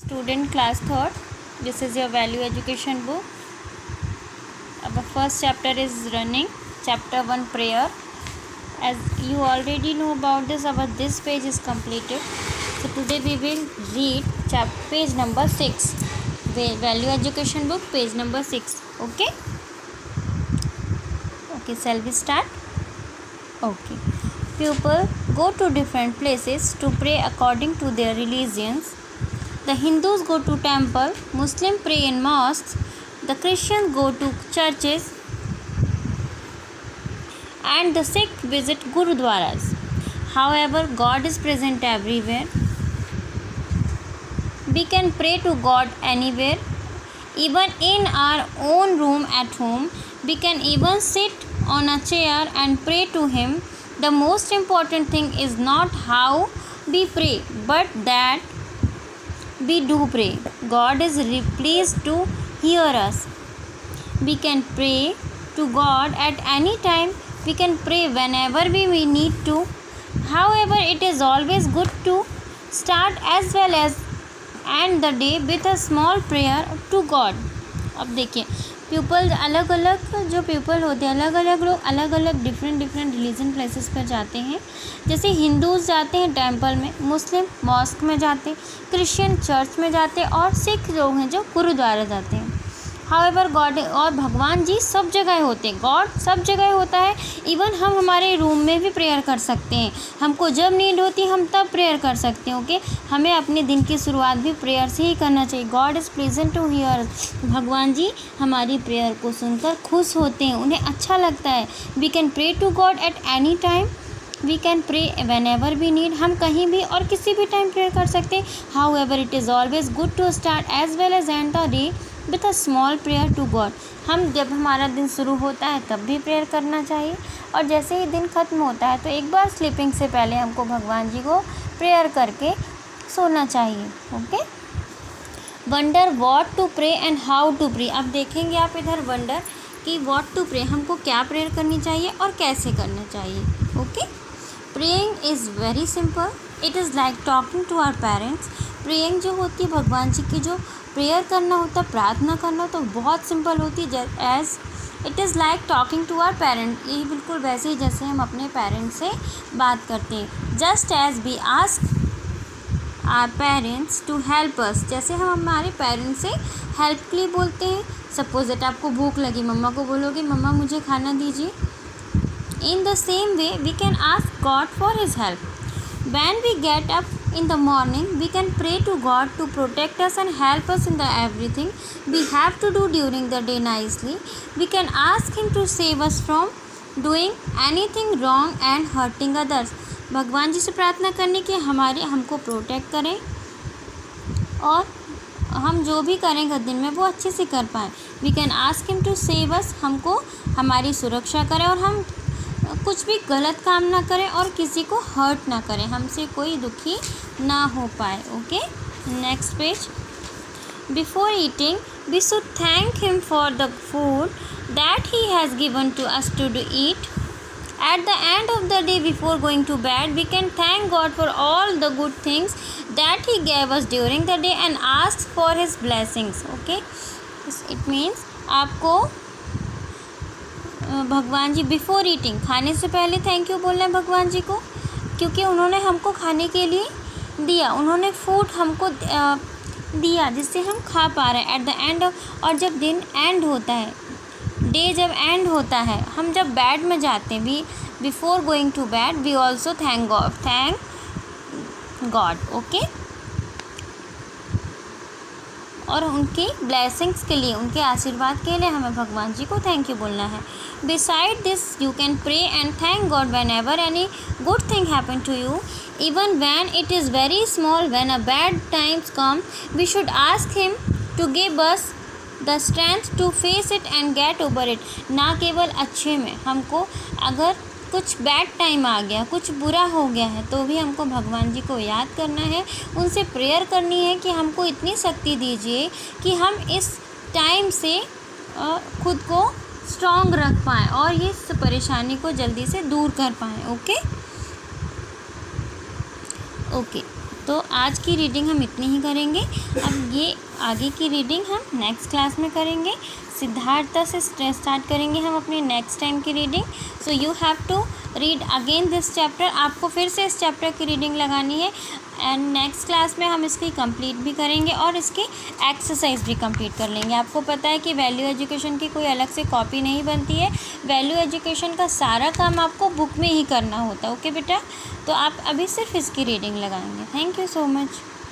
Student class third, this is your value education book. Our first chapter is running, chapter 1 prayer. As you already know about this, this page is completed. So today we will read page number 6, value education book, page number 6. Okay, shall we start? Okay. People go to different places to pray according to their religions. The Hindus go to temple, Muslims pray in mosques, the Christians go to churches, and the Sikh visit gurudwaras. However, God is present everywhere. We can pray to God anywhere, even in our own room at home. We can even sit on a chair and pray to Him. The most important thing is not how we pray, but that we do pray. God is pleased to hear us. We can pray to God at any time. We can pray whenever we need to. However, it is always good to start as well as end the day with a small prayer to God. अब देखिए, people अलग अलग जो people होते हैं, अलग अलग लोग अलग अलग डिफरेंट रिलीजन प्लेसेस पर जाते हैं. जैसे हिंदूज़ जाते हैं टेंपल में, मुस्लिम मॉस्क में जाते हैं, क्रिश्चियन चर्च में जाते हैं और सिख लोग हैं जो गुरुद्वारा जाते हैं. हाउएवर गॉड और भगवान जी सब जगह होते हैं. गॉड सब जगह होता है. इवन हम हमारे रूम में भी प्रेयर कर सकते हैं. हमको जब नीड होती है हम तब प्रेयर कर सकते हैं. ओके, हमें अपने दिन की शुरुआत भी प्रेयर से ही करना चाहिए. God is pleasant to hear. भगवान जी हमारी प्रेयर को सुनकर खुश होते हैं, उन्हें अच्छा लगता है. We can pray to God at any time. We can pray whenever we need. हम कहीं भी और किसी भी टाइम प्रेयर कर सकते हैं. However it is always good to start as well as end the day with a small prayer to God. हम जब हमारा दिन शुरू होता है तब भी प्रेयर करना चाहिए, और जैसे ही दिन ख़त्म होता है तो एक बार स्लीपिंग से पहले हमको भगवान जी को प्रेयर करके सोना चाहिए. Okay. Wonder what to pray and how to pray. अब देखेंगे आप इधर वंडर कि व्हाट टू प्रे, हमको क्या प्रेयर करनी चाहिए और कैसे करना चाहिए. Okay. Praying is very simple. It is like talking to our parents. Praying जो होती है, भगवान जी की जो प्रेयर करना होता है, प्रार्थना करना होता है, बहुत सिंपल होती है. As it is like talking to our parent. ये बिल्कुल वैसे ही जैसे हम अपने पेरेंट्स से बात करते हैं. Just as we ask our parents to help us. जैसे हम हमारे पेरेंट्स से हेल्प के लिए बोलते हैं. सपोज दैट आपको भूख लगी, मम्मा को बोलोगे मम्मा मुझे खाना दीजिए. In the same way we can ask God for his help. When we get up in the morning, we can pray to God to protect us and help us in the everything we have to do during the day nicely. We can ask Him to save us from doing anything wrong and hurting others. भगवान जी से प्रार्थना करने की हमको protect करें और हम जो भी करेंगे दिन में वो अच्छे से कर पाएँ. We can ask Him to save us. हमको हमारी सुरक्षा करें और हम कुछ भी गलत काम ना करें और किसी को हर्ट ना करें, हमसे कोई दुखी ना हो पाए. Okay. Next page. Before eating we should thank him for the food that he has given to us to do eat. At the end of the day before going to bed we can thank God for all the good things that he gave us during the day and ask for his blessings. Okay. It means आपको भगवान जी before eating, खाने से पहले thank you बोलना है भगवान जी को, क्योंकि उन्होंने हमको खाने के लिए दिया. उन्होंने फूड हमको दिया जिससे हम खा पा रहे हैं. एट द एंड और जब दिन एंड होता है, डे जब एंड होता है, हम जब बेड में जाते हैं, we before going to bed we also thank God. Okay. और उनकी ब्लेसिंग्स के लिए, उनके आशीर्वाद के लिए हमें भगवान जी को थैंक यू बोलना है. Beside this you can pray and thank God whenever any good thing happen to you, even when it is very small. When a bad times come we should ask him to give us the strength to face it and get over it. ना केवल अच्छे में, हमको अगर कुछ bad time आ गया, कुछ बुरा हो गया है, तो भी हमको भगवान जी को याद करना है, उनसे प्रेयर करनी है कि हमको इतनी शक्ति दीजिए कि हम इस टाइम से खुद को स्ट्रॉन्ग रख पाएँ और ये इस परेशानी को जल्दी से दूर कर पाएँ. ओके. तो आज की रीडिंग हम इतनी ही करेंगे। अब ये आगे की रीडिंग हम नेक्स्ट क्लास में करेंगे। सिद्धार्थ से स्टार्ट करेंगे हम अपनी नेक्स्ट टाइम की reading. So you have to read again this chapter. आपको फिर से इस चैप्टर की रीडिंग लगानी है एंड नेक्स्ट क्लास में हम इसकी कंप्लीट भी करेंगे और इसकी एक्सरसाइज भी कंप्लीट कर लेंगे। आपको पता है कि वैल्यू एजुकेशन की कोई अलग से कॉपी नहीं बनती है। वैल्यू एजुकेशन का सारा काम आपको बुक में ही करना होता है। ओके बेटा, तो आप अभी सिर्फ इसकी रीडिंग लगाएंगे। Thank you so much.